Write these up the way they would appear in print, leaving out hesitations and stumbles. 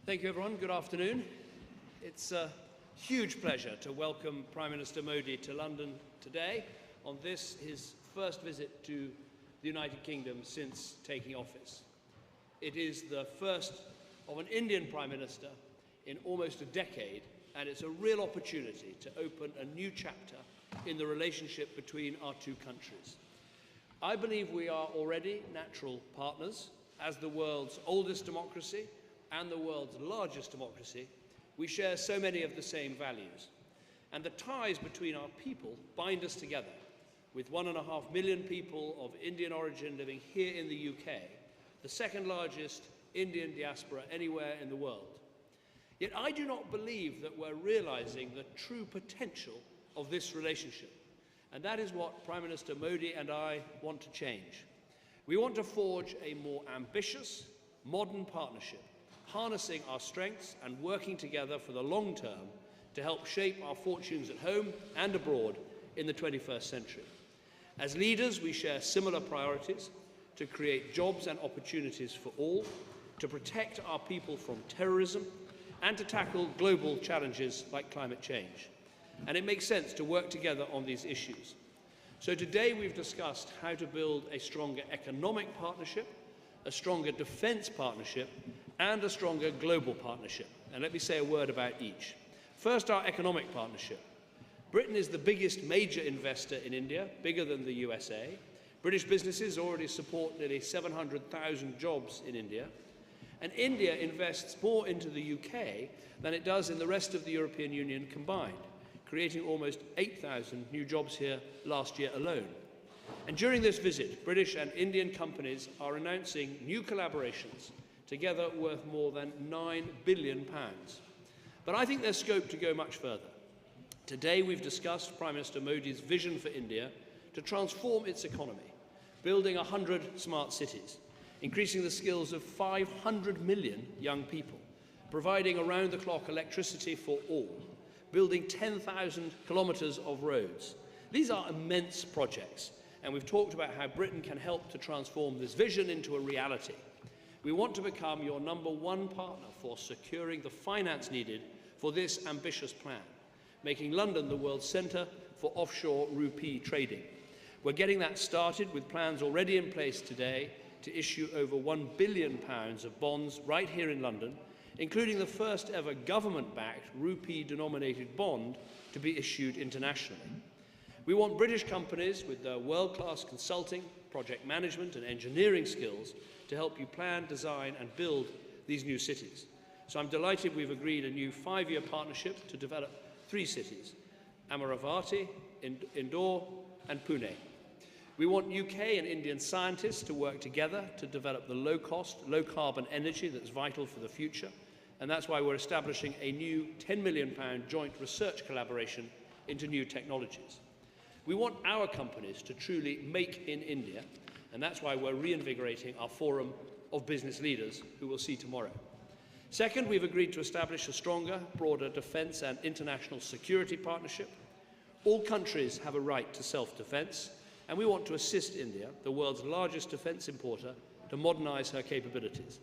Thank you, everyone. Good afternoon. It's a huge pleasure to welcome Prime Minister Modi to London today on this, his first visit to the United Kingdom since taking office. It is the first of an Indian Prime Minister in almost a decade, and it's a real opportunity to open a new chapter in the relationship between our two countries. I believe we are already natural partners. As the world's oldest democracy and the world's largest democracy, we share so many of the same values. And the ties between our people bind us together, with 1.5 million people of Indian origin living here in the UK, the second largest Indian diaspora anywhere in the world. Yet I do not believe that we're realizing the true potential of this relationship. And that is what Prime Minister Modi and I want to change. We want to forge a more ambitious, modern partnership, harnessing our strengths and working together for the long term to help shape our fortunes at home and abroad in the 21st century. As leaders, we share similar priorities to create jobs and opportunities for all, to protect our people from terrorism, and to tackle global challenges like climate change. And it makes sense to work together on these issues. So today we've discussed how to build a stronger economic partnership, a stronger defence partnership, and a stronger global partnership. And let me say a word about each. First, our economic partnership. Britain is the biggest major investor in India, bigger than the USA. British businesses already support nearly 700,000 jobs in India. And India invests more into the UK than it does in the rest of the European Union combined, creating almost 8,000 new jobs here last year alone. And during this visit, British and Indian companies are announcing new collaborations, together worth more than £9 billion. But I think there's scope to go much further. Today we've discussed Prime Minister Modi's vision for India to transform its economy, building 100 smart cities, increasing the skills of 500 million young people, providing around-the-clock electricity for all, building 10,000 kilometres of roads. These are immense projects, and we've talked about how Britain can help to transform this vision into a reality. We want to become your #1 partner for securing the finance needed for this ambitious plan, making London the world's centre for offshore rupee trading. We're getting that started with plans already in place today to issue over £1 billion of bonds right here in London, including the first ever government-backed rupee-denominated bond to be issued internationally. We want British companies with their world-class consulting, project management and engineering skills to help you plan, design and build these new cities. So I'm delighted we've agreed a new 5-year partnership to develop 3 cities, Amaravati, Indore and Pune. We want UK and Indian scientists to work together to develop the low-cost, low-carbon energy that's vital for the future, and that's why we're establishing a new £10 million joint research collaboration into new technologies. We want our companies to truly make in India, and that's why we're reinvigorating our forum of business leaders, who we'll see tomorrow. Second, we've agreed to establish a stronger, broader defence and international security partnership. All countries have a right to self-defence, and we want to assist India, the world's largest defence importer, to modernise her capabilities.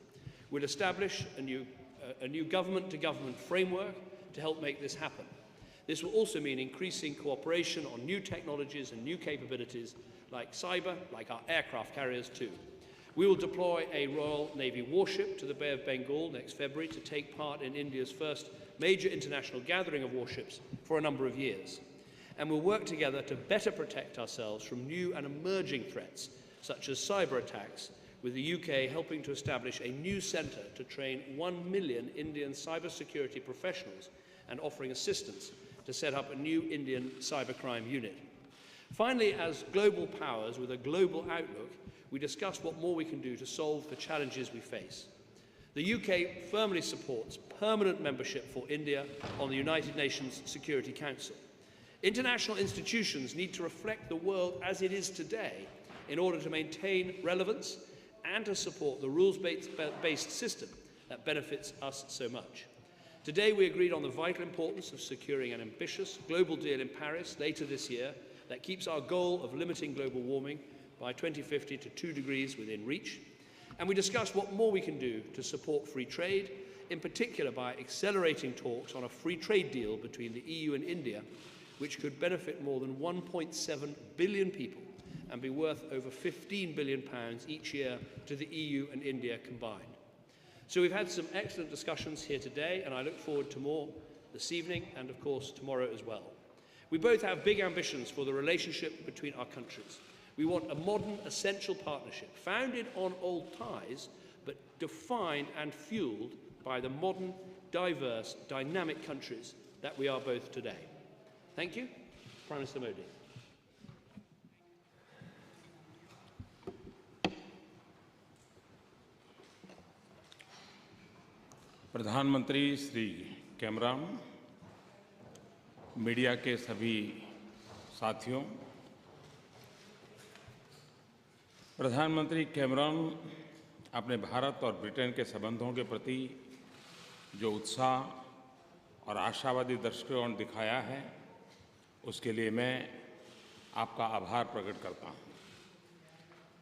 We'll establish a new government-to-government framework to help make this happen. This will also mean increasing cooperation on new technologies and new capabilities like cyber, like our aircraft carriers too. We will deploy a Royal Navy warship to the Bay of Bengal next February to take part in India's first major international gathering of warships for a number of years. And we'll work together to better protect ourselves from new and emerging threats, such as cyber attacks, with the UK helping to establish a new centre to train 1 million Indian cybersecurity professionals and offering assistance to set up a new Indian cybercrime unit. Finally, as global powers with a global outlook, we discussed what more we can do to solve the challenges we face. The UK firmly supports permanent membership for India on the United Nations Security Council. International institutions need to reflect the world as it is today in order to maintain relevance and to support the rules-based system that benefits us so much. Today we agreed on the vital importance of securing an ambitious global deal in Paris later this year that keeps our goal of limiting global warming by 2050 to 2 degrees within reach. And we discussed what more we can do to support free trade, in particular by accelerating talks on a free trade deal between the EU and India, which could benefit more than 1.7 billion people and be worth over £15 billion each year to the EU and India combined. So we've had some excellent discussions here today, and I look forward to more this evening and, of course, tomorrow as well. We both have big ambitions for the relationship between our countries. We want a modern, essential partnership founded on old ties, but defined and fueled by the modern, diverse, dynamic countries that we are both today. Thank you. Prime Minister Modi. प्रधानमंत्री Shri Cameron, media के सभी साथियों, प्रधानमंत्री Cameron अपने भारत और Britain के संबंधों के प्रति जो उत्साह और आशावादी दृष्टिकोण दिखाया है, उसके लिए मैं आपका आभार प्रकट करता हूँ।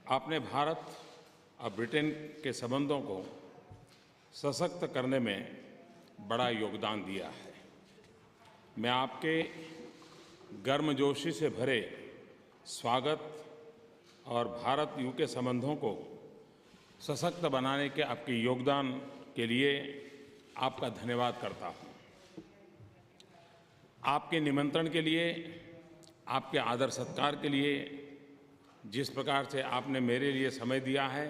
आपने भारत और ब्रिटेन के संबंधों को सशक्त करने में बड़ा योगदान दिया है। मैं आपके गर्मजोशी से भरे स्वागत और भारत यूके संबंधों को सशक्त बनाने के आपके योगदान के लिए आपका धन्यवाद करता हूँ। आपके निमंत्रण के लिए, आपके आदर सत्कार के लिए, जिस प्रकार से आपने मेरे लिए समय दिया है,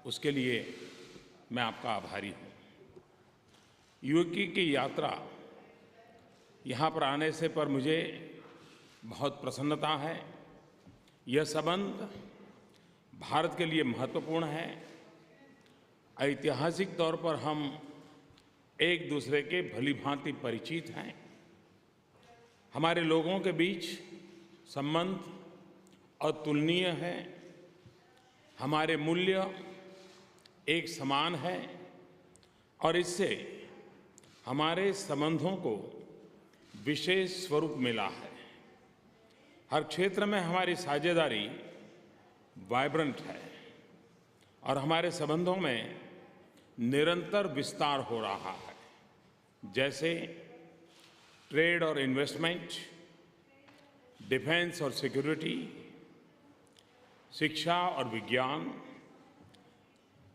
उसके लिए मैं आपका आभारी हूँ। यूके की यात्रा यहाँ पर आने से पर मुझे बहुत प्रसन्नता है। यह संबंध भारत के लिए महत्वपूर्ण है। ऐतिहासिक तौर पर हम एक दूसरे के भलीभांति परिचित हैं। हमारे लोगों के बीच संबंध अतुलनीय है। हमारे मूल्य एक समान है और इससे हमारे संबंधों को विशेष स्वरूप मिला है। हर क्षेत्र में हमारी साझेदारी वाइब्रेंट है और हमारे संबंधों में निरंतर विस्तार हो रहा है, जैसे ट्रेड और इन्वेस्टमेंट, डिफेंस और सिक्योरिटी, शिक्षा और विज्ञान,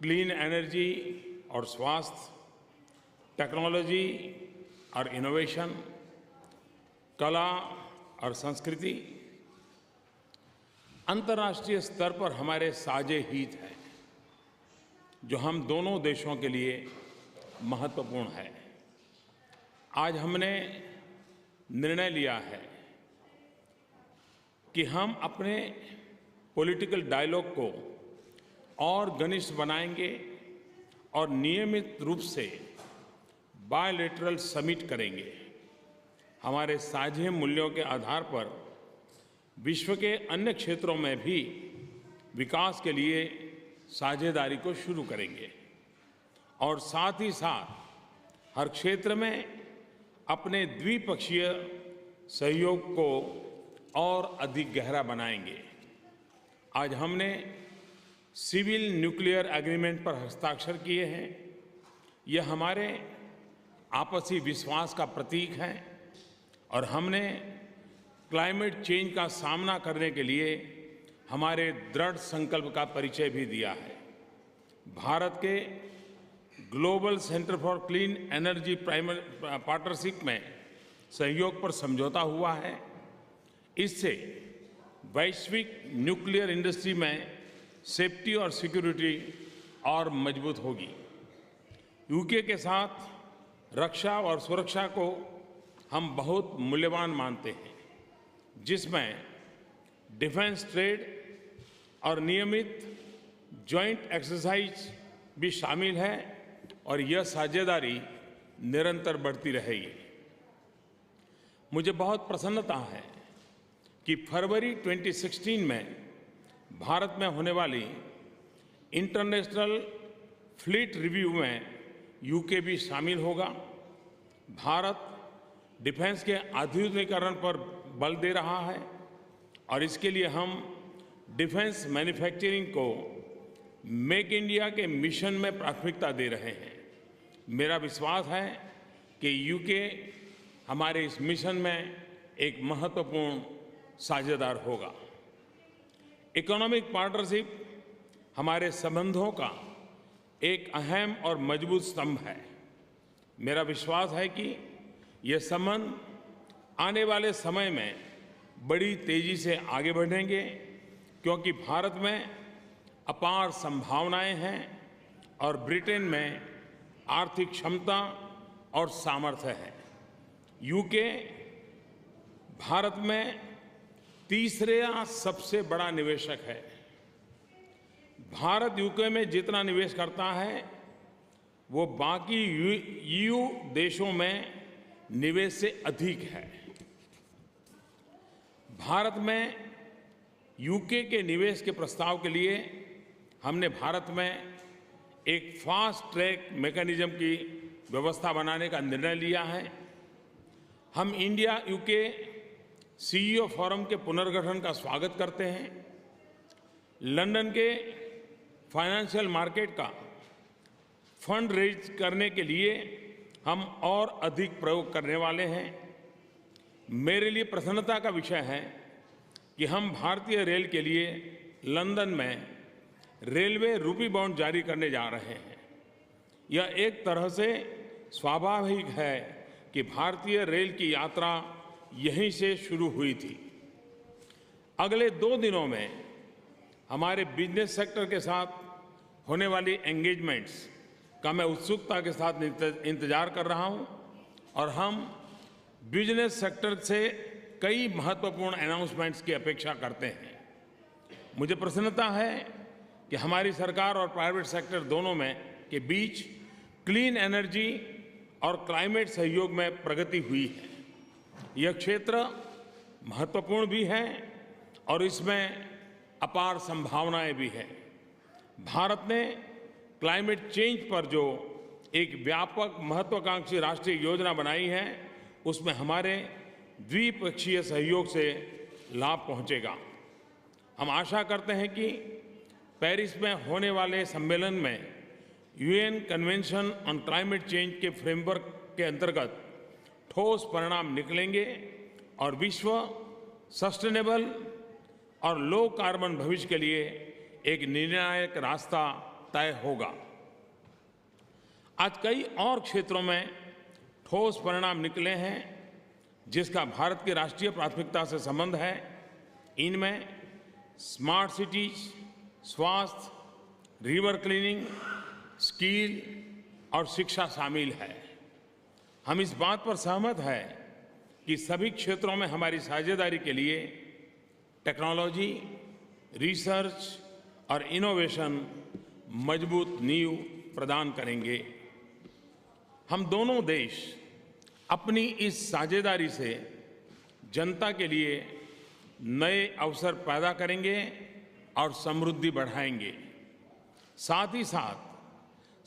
क्लीन एनर्जी और स्वास्थ्य, टेक्नोलॉजी और इनोवेशन, कला और संस्कृति। अंतर्राष्ट्रीय स्तर पर हमारे साझे हित हैं, जो हम दोनों देशों के लिए महत्वपूर्ण है। आज हमने निर्णय लिया है कि हम अपने पॉलिटिकल डायलॉग को और घनिष्ठ बनाएंगे और नियमित रूप से बायलैटरल समिट करेंगे। हमारे साझे मूल्यों के आधार पर विश्व के अन्य क्षेत्रों में भी विकास के लिए साझेदारी को शुरू करेंगे और साथ ही साथ हर क्षेत्र में अपने द्विपक्षीय सहयोग को और अधिक गहरा बनाएंगे। आज हमने सिविल न्यूक्लियर एग्रीमेंट पर हस्ताक्षर किए हैं। यह हमारे आपसी विश्वास का प्रतीक है और हमने क्लाइमेट चेंज का सामना करने के लिए हमारे दृढ़ संकल्प का परिचय भी दिया है। भारत के global centre for clean energy partnership में सहयोग पर समझौता हुआ है। इससे वैश्विक न्यूक्लियर इंडस्ट्री में सेफ्टी और सिक्योरिटी और मजबूत होगी। यूके के साथ रक्षा और सुरक्षा को हम बहुत मूल्यवान मानते हैं, जिसमें डिफेंस ट्रेड और नियमित जॉइंट एक्सरसाइज भी शामिल है और यह साझेदारी निरंतर बढ़ती रहेगी। मुझे बहुत प्रसन्नता है कि फरवरी 2016 में भारत में होने वाली इंटरनेशनल फ्लीट रिव्यू में यूके भी शामिल होगा। भारत डिफेंस के आधुनिकीकरण पर बल दे रहा है और इसके लिए हम डिफेंस मैन्युफैक्चरिंग को मेक इंडिया के मिशन में प्राथमिकता दे रहे हैं। मेरा विश्वास है कि यूके हमारे इस मिशन में एक महत्वपूर्ण साझेदार होगा। इकोनॉमिक पार्टनरशिप हमारे संबंधों का एक अहम और मजबूत स्तंभ है। मेरा विश्वास है कि ये संबंध आने वाले समय में बड़ी तेजी से आगे बढ़ेंगे, क्योंकि भारत में अपार संभावनाएं हैं और ब्रिटेन में आर्थिक क्षमता और सामर्थ्य है। यूके भारत में तीसरा सबसे बड़ा निवेशक है। भारत यूके में जितना निवेश करता है वो बाकी ईयू देशों में निवेश से अधिक है। भारत में यूके के निवेश के प्रस्ताव के लिए हमने भारत में एक फास्ट ट्रैक मैकेनिज्म की व्यवस्था बनाने का निर्णय लिया है। हम इंडिया यूके सीईओ फोरम के पुनर्गठन का स्वागत करते हैं। लंदन के फाइनेंशियल मार्केट का फंड रेज करने के लिए हम और अधिक प्रयोग करने वाले हैं। मेरे लिए प्रसन्नता का विषय है कि हम भारतीय रेल के लिए लंदन में रेलवे रूपी बॉन्ड जारी करने जा रहे हैं। यह एक तरह से स्वाभाविक है कि भारतीय रेल की यात्रा यहीं से शुरू हुई थी। अगले 2 दिनों में हमारे बिजनेस सेक्टर के साथ होने वाली एंगेजमेंट्स का मैं उत्सुकता के साथ इंतजार कर रहा हूं और हम बिजनेस सेक्टर से कई महत्वपूर्ण अनाउंसमेंट्स की अपेक्षा करते हैं। मुझे प्रसन्नता है कि हमारी सरकार और प्राइवेट सेक्टर दोनों में के बीच क्लीन एनर्जी और क्लाइमेट सहयोग में प्रगति हुई है। यह क्षेत्र महत्वपूर्ण भी है और इसमें अपार संभावनाएं भी हैं। भारत ने क्लाइमेट चेंज पर जो एक व्यापक महत्वाकांक्षी राष्ट्रीय योजना बनाई है, उसमें हमारे द्विपक्षीय सहयोग से लाभ पहुंचेगा। हम आशा करते हैं कि पेरिस में होने वाले सम्मेलन में UN convention on climate change के फ्रेमवर्क के अंतर्गत ठोस परिणाम निकलेंगे और विश्व सस्टेनेबल और लो कार्बन भविष्य के लिए एक निर्णायक रास्ता तय होगा। आज कई और क्षेत्रों में ठोस परिणाम निकले हैं जिसका भारत की राष्ट्रीय प्राथमिकता से संबंध है। इनमें स्मार्ट सिटीज, स्वास्थ्य, रिवर क्लीनिंग, स्किल और शिक्षा शामिल है। हम इस बात पर सहमत हैं कि सभी क्षेत्रों में हमारी साझेदारी के लिए टेक्नोलॉजी, रिसर्च और इनोवेशन मजबूत नींव प्रदान करेंगे। हम दोनों देश अपनी इस साझेदारी से जनता के लिए नए अवसर पैदा करेंगे और समृद्धि बढ़ाएंगे। साथ ही साथ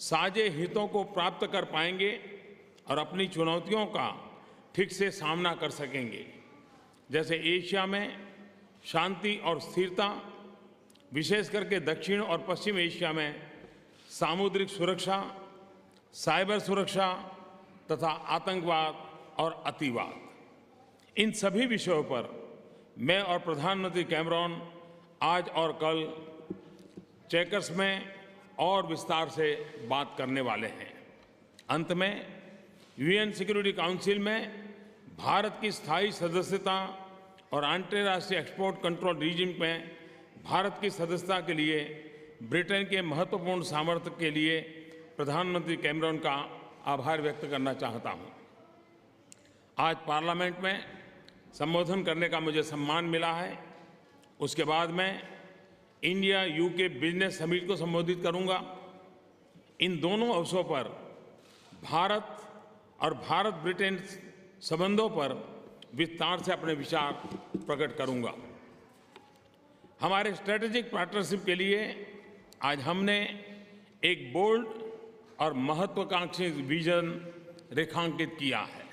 साझे हितों को प्राप्त कर पाएंगे और अपनी चुनौतियों का ठीक से सामना कर सकेंगे, जैसे एशिया में शांति और स्थिरता, विशेष करके दक्षिण और पश्चिम एशिया में सामुद्रिक सुरक्षा, साइबर सुरक्षा तथा आतंकवाद और अतिवाद। इन सभी विषयों पर मैं और प्रधानमंत्री कैमरॉन आज और कल चेकर्स में और विस्तार से बात करने वाले हैं। अंत में यूएन सिक्योरिटी काउंसिल में भारत की स्थायी सदस्यता और अंतर्राष्ट्रीय एक्सपोर्ट कंट्रोल रिजिम में भारत की सदस्यता के लिए ब्रिटेन के महत्वपूर्ण सामर्थ्य के लिए प्रधानमंत्री कैमरॉन का आभार व्यक्त करना चाहता हूं। आज पार्लियामेंट में संबोधन करने का मुझे सम्मान मिला है। उसके बाद मैं इंडिया यूके बिजनेस समिट को संबोधित करूंगा। इन दोनों अवसरों पर भारत और भारत ब्रिटेन संबंधों पर विस्तार से अपने विचार प्रकट करूंगा। हमारे स्ट्रेटेजिक पार्टनरशिप के लिए आज हमने एक बोल्ड और महत्वाकांक्षी विजन रेखांकित किया है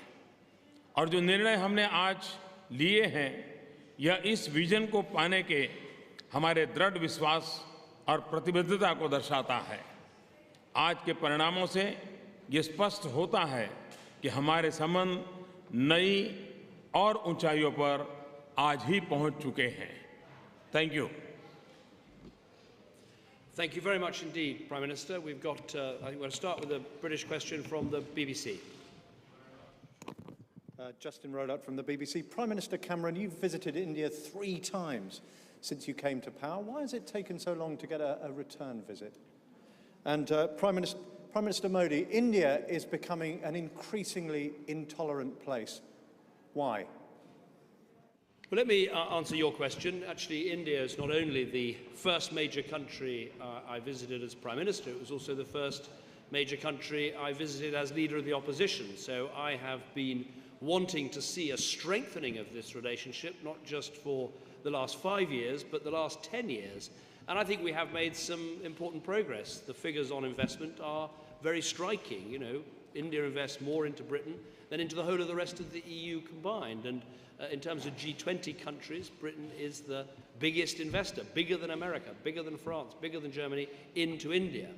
और जो निर्णय हमने आज लिए हैं यह इस विजन को पाने के हमारे दृढ़ विश्वास और प्रतिबद्धता को दर्शाता है। आज के परिणामों से ये स्पष्ट होता है कि हमारे संबंध नई और ऊंचाइयों पर आज ही पहुंच चुके हैं। Thank you. Thank you very much indeed, Prime Minister. We've got, I think we'll start with a British question from the BBC. Justin Rodat from the BBC. Prime Minister Cameron, you've visited India 3 times since you came to power. Why has it taken so long to get a return visit? And Prime Minister Modi, India is becoming an increasingly intolerant place. Why? Well, let me answer your question. Actually, India is not only the first major country I visited as Prime Minister, it was also the first major country I visited as leader of the opposition. So I have been wanting to see a strengthening of this relationship, not just for the last 5 years, but the last 10 years. And I think we have made some important progress. The figures on investment are very striking. You know, India invests more into Britain than into the whole of the rest of the EU combined. And in terms of G20 countries, Britain is the biggest investor, bigger than America, bigger than France, bigger than Germany, into India.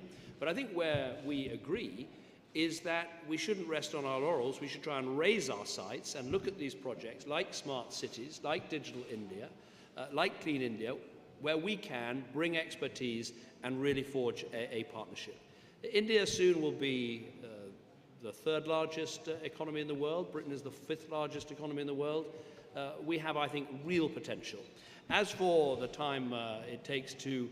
But I think where we agree is that we shouldn't rest on our laurels. We should try and raise our sights and look at these projects like smart cities, like Digital India, like Clean India, where we can bring expertise and really forge a partnership. India soon will be the 3rd largest economy in the world. Britain is the 5th largest economy in the world. We have, I think, real potential. As for the time it takes to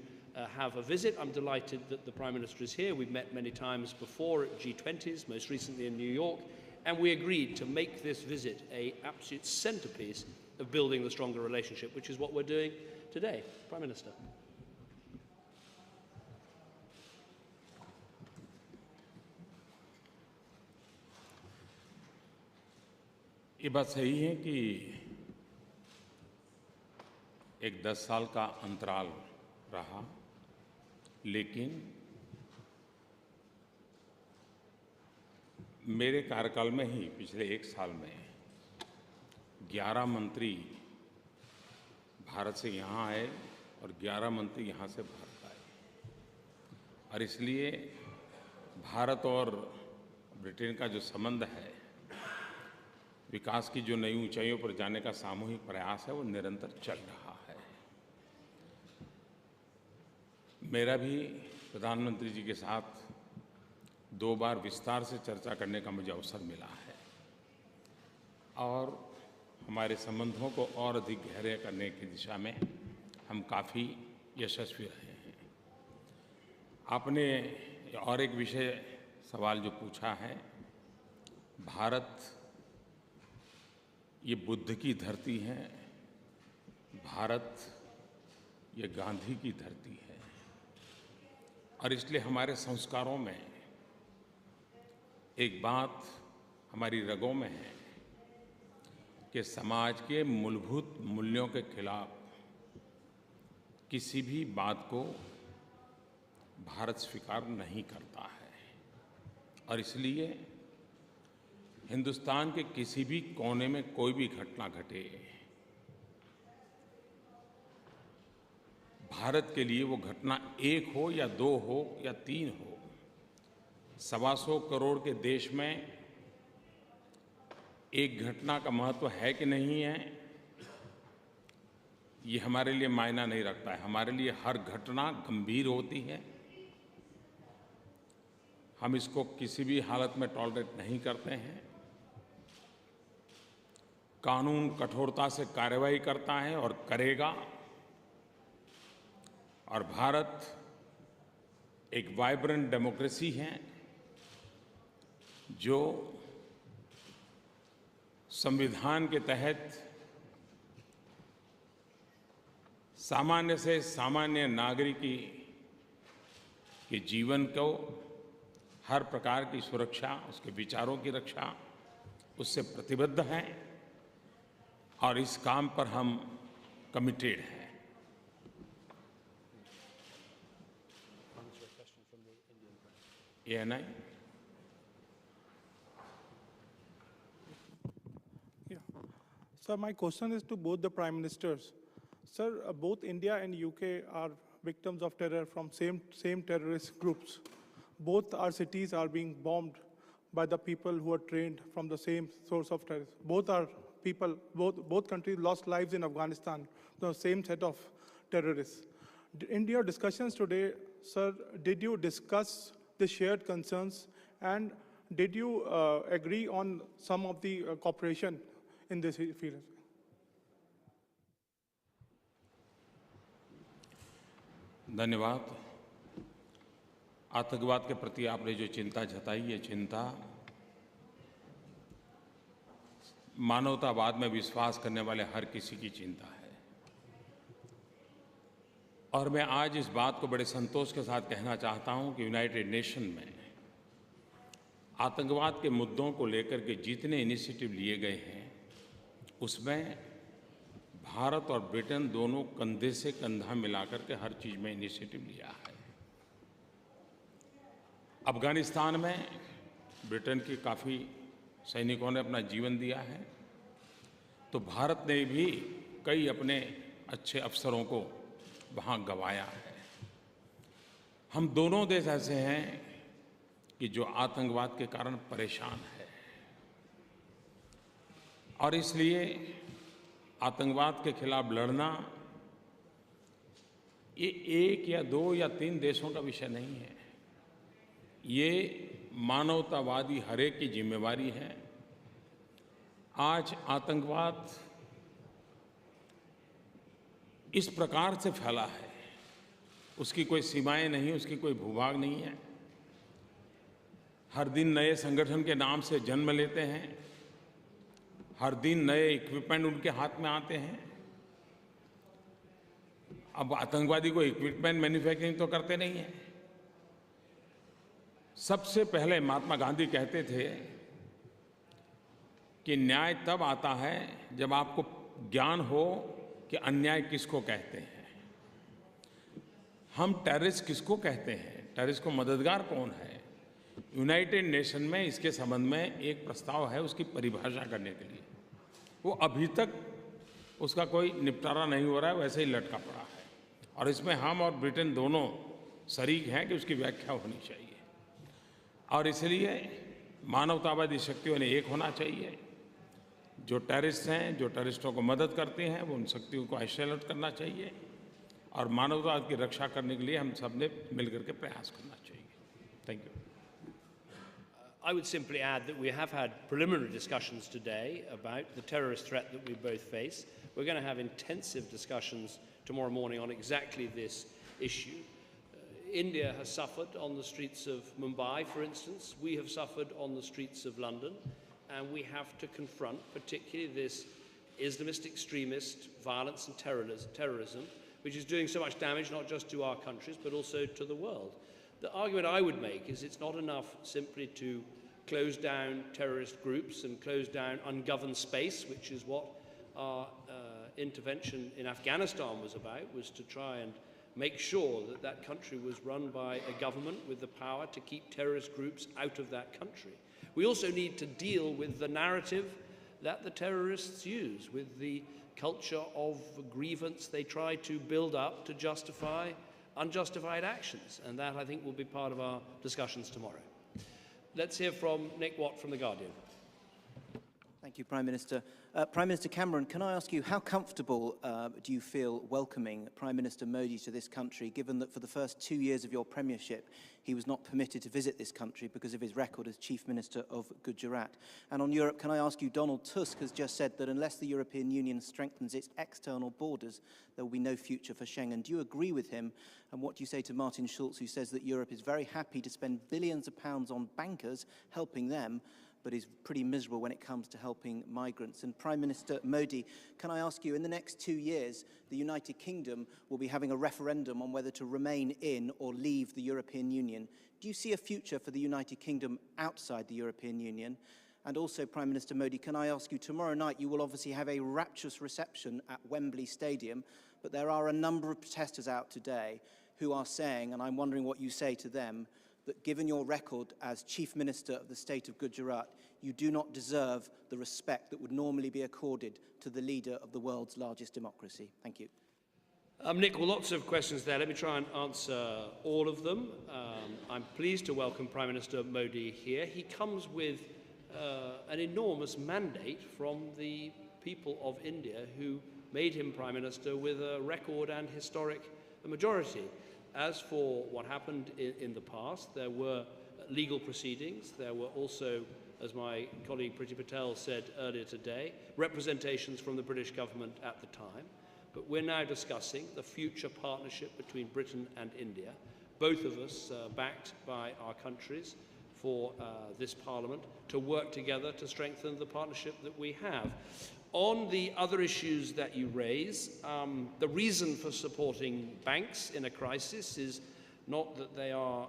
have a visit, I'm delighted that the Prime Minister is here. We've met many times before at G20s, most recently in New York, and we agreed to make this visit an absolute centrepiece of building the stronger relationship, which is what we're doing today. Prime Minister. ये बात सही है कि एक 10 साल का अंतराल रहा, लेकिन मेरे कार्यकाल में ही पिछले 1 साल में 11 मंत्री भारत से यहाँ आए और 11 मंत्री यहाँ से भारत आए। और इसलिए भारत और ब्रिटेन का जो संबंध है, विकास की जो नई ऊंचाइयों पर जाने का सामूहिक प्रयास है, वो निरंतर चल रहा है। मेरा भी प्रधानमंत्री जी के साथ 2 बार विस्तार से चर्चा करने का मुझे अवसर मिला है और हमारे संबंधों को और अधिक गहरे करने की दिशा में हम काफ़ी यशस्वी रहे हैं। आपने और एक विषय सवाल जो पूछा है, भारत ये बुद्ध की धरती है, भारत ये गांधी की धरती है और इसलिए हमारे संस्कारों में एक बात हमारी रगों में है कि समाज के मूलभूत मूल्यों के खिलाफ किसी भी बात को भारत स्वीकार नहीं करता है और इसलिए हिंदुस्तान के किसी भी कोने में कोई भी घटना घटे, भारत के लिए वो घटना 1 हो या 2 हो या 3 हो, 125 करोड़ के देश में एक घटना का महत्व है कि नहीं है, ये हमारे लिए मायना नहीं रखता है। हमारे लिए हर घटना गंभीर होती है, हम इसको किसी भी हालत में टॉलरेट नहीं करते हैं। कानून कठोरता से कार्रवाई करता है और करेगा और भारत एक वाइब्रेंट डेमोक्रेसी है जो संविधान के तहत सामान्य से सामान्य नागरिक के जीवन को हर प्रकार की सुरक्षा, उसके विचारों की रक्षा उससे प्रतिबद्ध है और इस काम पर हम कमिटेड हैं। ANI? Yeah. Sir, my question is to both the Prime Ministers. Sir, both India and UK are victims of terror from same terrorist groups. Both our cities are being bombed by the people who are trained from the same source of terrorism. Both are people, both countries lost lives in Afghanistan, the same set of terrorists. In your discussions today, sir, did you discuss the shared concerns, and did you agree on some of the cooperation in this field? धन्यवाद। आतंकवाद के प्रति आपने जो चिंता जताई, ये चिंता मानवतावाद में विश्वास करने वाले हर किसी की चिंता है। और मैं आज इस बात को बड़े संतोष के साथ कहना चाहता हूं कि यूनाइटेड नेशन में आतंकवाद के मुद्दों को लेकर के जितने इनिशिएटिव लिए गए हैं, उसमें भारत और ब्रिटेन दोनों कंधे से कंधा मिलाकर के हर चीज में इनिशिएटिव लिया है। अफगानिस्तान में ब्रिटेन के काफ़ी सैनिकों ने अपना जीवन दिया है, तो भारत ने भी कई अपने अच्छे अफसरों को वहाँ गंवाया है। हम दोनों देश ऐसे हैं कि जो आतंकवाद के कारण परेशान है, और इसलिए आतंकवाद के खिलाफ लड़ना ये एक या दो या तीन देशों का विषय नहीं है, ये मानवतावादी हर एक की जिम्मेवारी है। आज आतंकवाद इस प्रकार से फैला है, उसकी कोई सीमाएं नहीं, उसकी कोई भूभाग नहीं है। हर दिन नए संगठन के नाम से जन्म लेते हैं, हर दिन नए इक्विपमेंट उनके हाथ में आते हैं। अब आतंकवादी को इक्विपमेंट मैन्युफैक्चरिंग तो करते नहीं है। सबसे पहले महात्मा गांधी कहते थे कि न्याय तब आता है जब आपको ज्ञान हो कि अन्याय किसको कहते हैं। हम टेररिस्ट किसको कहते हैं, टेररिस्ट को मददगार कौन है। यूनाइटेड नेशन में इसके संबंध में एक प्रस्ताव है उसकी परिभाषा करने के लिए, वो अभी तक उसका कोई निपटारा नहीं हो रहा है, वैसे ही लटका पड़ा है। और इसमें हम और ब्रिटेन दोनों शरीक हैं कि उसकी व्याख्या होनी चाहिए। और इसलिए मानवतावादी शक्तियों ने एक होना चाहिए। जो टेररिस्ट हैं, जो टेररिस्टों को मदद करते हैं, वो उन शक्तियों को आइसोलेट करना चाहिए, और मानवता की रक्षा करने के लिए हम सब ने मिलकर के प्रयास करना चाहिए। Thank you. I would simply add that we have had preliminary discussions today about the terrorist threat that we both face. We're going to have intensive discussions tomorrow morning on exactly this issue. India has suffered on the streets of Mumbai, for instance. We have suffered on the streets of London, and we have to confront particularly this Islamist extremist violence and terrorism, which is doing so much damage not just to our countries but also to the world. The argument I would make is it's not enough simply to close down terrorist groups and close down ungoverned space, which is what our intervention in Afghanistan was about, was to try and make sure that that country was run by a government with the power to keep terrorist groups out of that country. We also need to deal with the narrative that the terrorists use, with the culture of grievance they try to build up to justify unjustified actions, and that, I think, will be part of our discussions tomorrow. Let's hear from Nick Watt from The Guardian. Thank you, Prime Minister. Prime Minister Cameron, can I ask you, how comfortable do you feel welcoming Prime Minister Modi to this country, given that for the first 2 years of your premiership, he was not permitted to visit this country because of his record as Chief Minister of Gujarat? And on Europe, can I ask you, Donald Tusk has just said that unless the European Union strengthens its external borders, there will be no future for Schengen. Do you agree with him? And what do you say to Martin Schulz, who says that Europe is very happy to spend billions of pounds on bankers, helping them, but is pretty miserable when it comes to helping migrants? And Prime Minister Modi, can I ask you, in the next 2 years, the United Kingdom will be having a referendum on whether to remain in or leave the European Union. Do you see a future for the United Kingdom outside the European Union? And also, Prime Minister Modi, can I ask you, tomorrow night you will obviously have a rapturous reception at Wembley Stadium, but there are a number of protesters out today who are saying, and I'm wondering what you say to them, that given your record as Chief Minister of the state of Gujarat, you do not deserve the respect that would normally be accorded to the leader of the world's largest democracy. Thank you. Nick, well, lots of questions there. Let me try and answer all of them. I'm pleased to welcome Prime Minister Modi here. He comes with an enormous mandate from the people of India who made him Prime Minister with a record and historic majority. As for what happened in the past, there were legal proceedings. There were also, as my colleague Priti Patel said earlier today, representations from the British government at the time. But we're now discussing the future partnership between Britain and India, both of us backed by our countries for this Parliament, to work together to strengthen the partnership that we have. On the other issues that you raise, the reason for supporting banks in a crisis is not that they are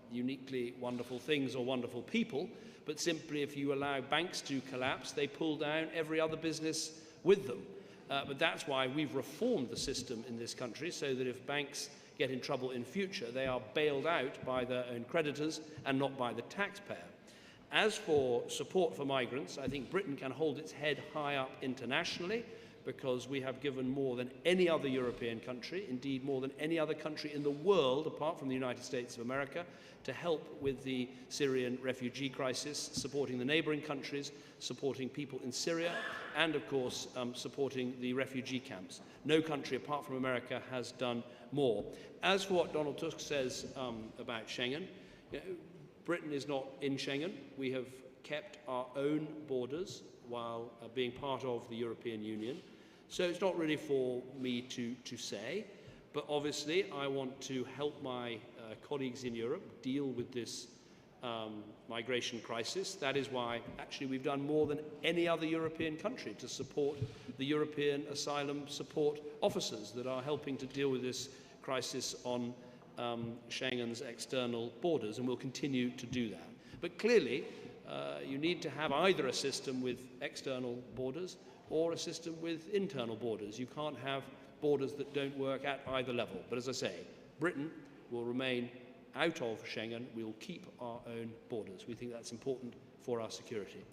uniquely wonderful things or wonderful people, but simply if you allow banks to collapse, they pull down every other business with them. But that's why we've reformed the system in this country, so that if banks get in trouble in future, they are bailed out by their own creditors and not by the taxpayer. As for support for migrants, I think Britain can hold its head high up internationally, because we have given more than any other European country, indeed more than any other country in the world, apart from the United States of America, to help with the Syrian refugee crisis, supporting the neighbouring countries, supporting people in Syria, and of course supporting the refugee camps. No country apart from America has done more. As for what Donald Tusk says about Schengen, Britain is not in Schengen. We have kept our own borders while being part of the European Union. So it's not really for me to say, but obviously I want to help my colleagues in Europe deal with this migration crisis. That is why actually we've done more than any other European country to support the European asylum support officers that are helping to deal with this crisis on Schengen's external borders, and we'll continue to do that. But clearly, you need to have either a system with external borders or a system with internal borders. You can't have borders that don't work at either level. But as I say, Britain will remain out of Schengen. We'll keep our own borders. We think that's important for our security.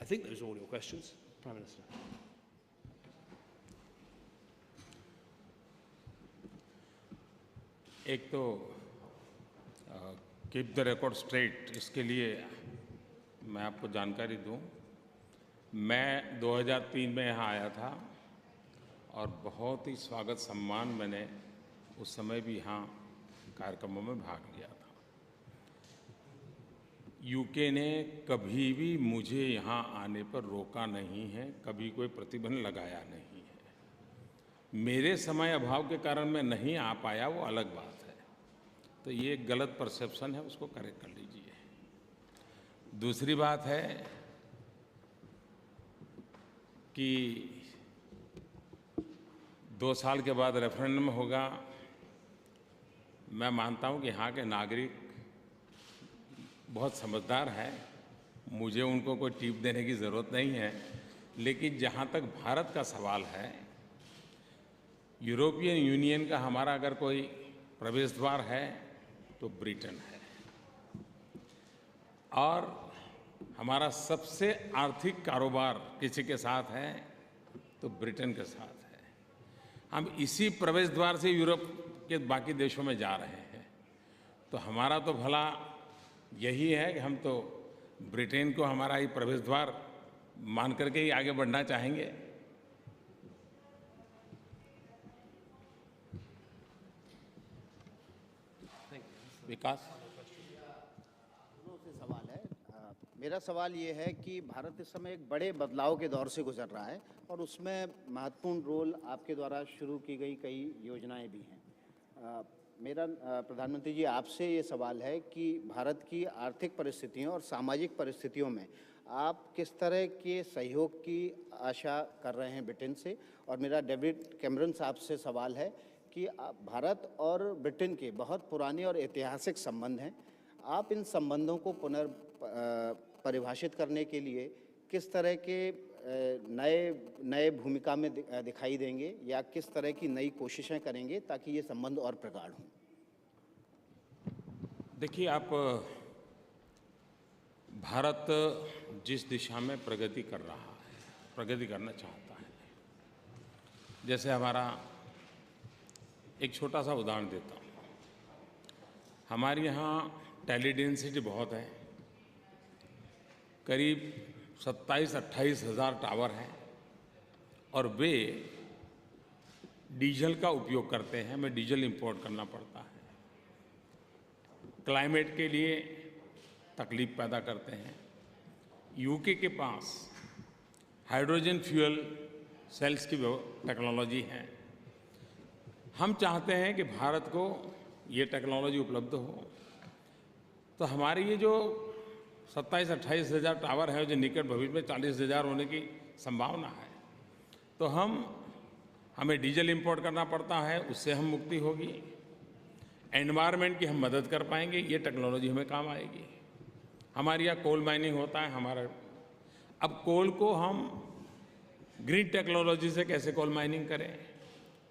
I think those are all your questions, Prime Minister. एक तो keep the record straight, इसके लिए मैं आपको जानकारी दूं, मैं 2003 में यहाँ आया था और बहुत ही स्वागत सम्मान मैंने उस समय भी यहाँ कार्यक्रमों में भाग लिया था। यूके ने कभी भी मुझे यहाँ आने पर रोका नहीं है, कभी कोई प्रतिबंध लगाया नहीं है। मेरे समय अभाव के कारण मैं नहीं आ पाया, वो अलग बात है। तो ये एक गलत परसेप्शन है, उसको करेक्ट कर लीजिए। दूसरी बात है कि 2 साल के बाद रेफरेंडम होगा। मैं मानता हूं कि यहाँ के नागरिक बहुत समझदार हैं, मुझे उनको कोई टिप देने की ज़रूरत नहीं है। लेकिन जहाँ तक भारत का सवाल है, यूरोपियन यूनियन का हमारा अगर कोई प्रवेश द्वार है तो ब्रिटेन है, और हमारा सबसे आर्थिक कारोबार किसी के साथ है तो ब्रिटेन के साथ है। हम इसी प्रवेश द्वार से यूरोप के बाकी देशों में जा रहे हैं। तो हमारा तो भला यही है कि हम तो ब्रिटेन को हमारा ही प्रवेश द्वार मान करके ही आगे बढ़ना चाहेंगे। विकास से सवाल है। मेरा सवाल ये है कि भारत इस समय एक बड़े बदलाव के दौर से गुजर रहा है और उसमें महत्वपूर्ण रोल आपके द्वारा शुरू की गई कई योजनाएं भी हैं। मेरा प्रधानमंत्री जी आपसे ये सवाल है कि भारत की आर्थिक परिस्थितियों और सामाजिक परिस्थितियों में आप किस तरह के सहयोग की आशा कर रहे हैं ब्रिटेन से। और मेरा डेविड कैमरन साहब से सवाल है कि भारत और ब्रिटेन के बहुत पुराने और ऐतिहासिक संबंध हैं, आप इन संबंधों को परिभाषित करने के लिए किस तरह के नए भूमिका में दिखाई देंगे या किस तरह की नई कोशिशें करेंगे ताकि ये संबंध और प्रगाढ़ हों? देखिए, आप भारत जिस दिशा में प्रगति कर रहा है, प्रगति करना चाहता है, जैसे हमारा एक छोटा सा उदाहरण देता हूँ। हमारे यहाँ टेली डेंसिटी बहुत है, करीब 27-28 हज़ार टावर हैं और वे डीजल का उपयोग करते हैं, हमें डीजल इंपोर्ट करना पड़ता है, क्लाइमेट के लिए तकलीफ पैदा करते हैं। यूके के पास हाइड्रोजन फ्यूल सेल्स की टेक्नोलॉजी है। हम चाहते हैं कि भारत को ये टेक्नोलॉजी उपलब्ध हो, तो हमारे ये जो 27-28 हज़ार टावर है, जो निकट भविष्य में 40 हज़ार होने की संभावना है, तो हमें डीजल इंपोर्ट करना पड़ता है, उससे हम मुक्ति होगी। एनवायरनमेंट की हम मदद कर पाएंगे, ये टेक्नोलॉजी हमें काम आएगी। हमारे यहाँ कोल माइनिंग होता है, अब कोल को हम ग्रीन टेक्नोलॉजी से कैसे कोल माइनिंग करें,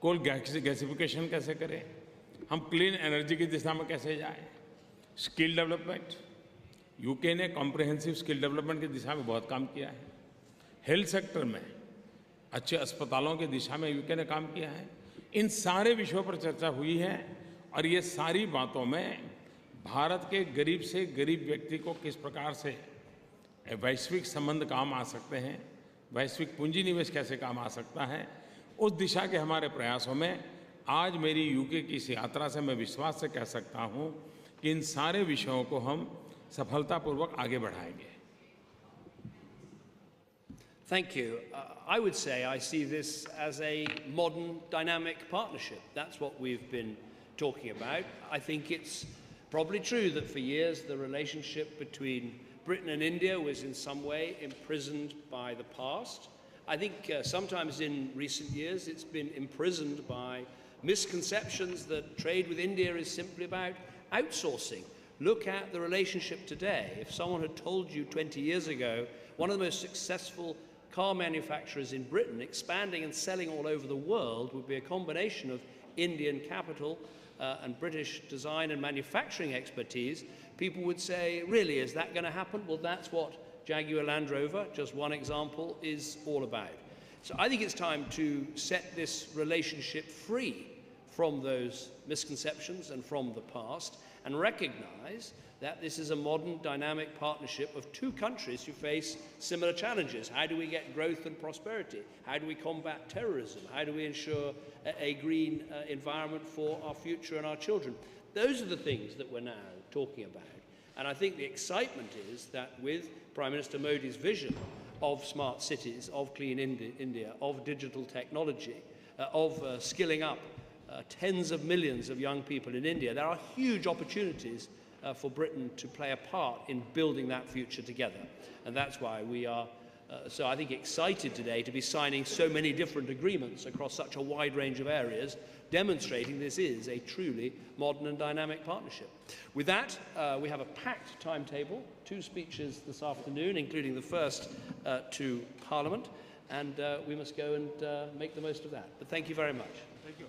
कोल गैसिफिकेशन कैसे करें, हम क्लीन एनर्जी की दिशा में कैसे जाएं। स्किल डेवलपमेंट, यूके ने कॉम्प्रिहेंसिव स्किल डेवलपमेंट की दिशा में बहुत काम किया है। हेल्थ सेक्टर में अच्छे अस्पतालों की दिशा में यूके ने काम किया है। इन सारे विषयों पर चर्चा हुई है और ये सारी बातों में भारत के गरीब से गरीब व्यक्ति को किस प्रकार से वैश्विक संबंध काम आ सकते हैं, वैश्विक पूंजी निवेश कैसे काम आ सकता है, उस दिशा के हमारे प्रयासों में आज मेरी यूके की इस यात्रा से मैं विश्वास से कह सकता हूं कि इन सारे विषयों को हम सफलतापूर्वक आगे बढ़ाएंगे। Thank you. I would say I see this as a modern dynamic partnership. That's what we've been talking about. I think it's probably true that for years the relationship between Britain and India was in some way imprisoned by the past. I think sometimes in recent years it's been imprisoned by misconceptions that trade with India is simply about outsourcing. Look at the relationship today. If someone had told you 20 years ago one of the most successful car manufacturers in Britain expanding and selling all over the world would be a combination of Indian capital and British design and manufacturing expertise, people would say, really, is that going to happen? Well, that's what Jaguar Land Rover, just one example, is all about. So I think it's time to set this relationship free from those misconceptions and from the past and recognize that this is a modern dynamic partnership of two countries who face similar challenges. How do we get growth and prosperity? How do we combat terrorism? How do we ensure a green environment for our future and our children? Those are the things that we're now talking about. And I think the excitement is that with Prime Minister Modi's vision of smart cities, of clean India, of digital technology, of skilling up tens of millions of young people in India, there are huge opportunities for Britain to play a part in building that future together. And that's why we are, so I think, excited today to be signing so many different agreements across such a wide range of areas, demonstrating this is a truly modern and dynamic partnership. With that, we have a packed timetable, 2 speeches this afternoon, including the first to Parliament, and we must go and make the most of that. But thank you very much. Thank you.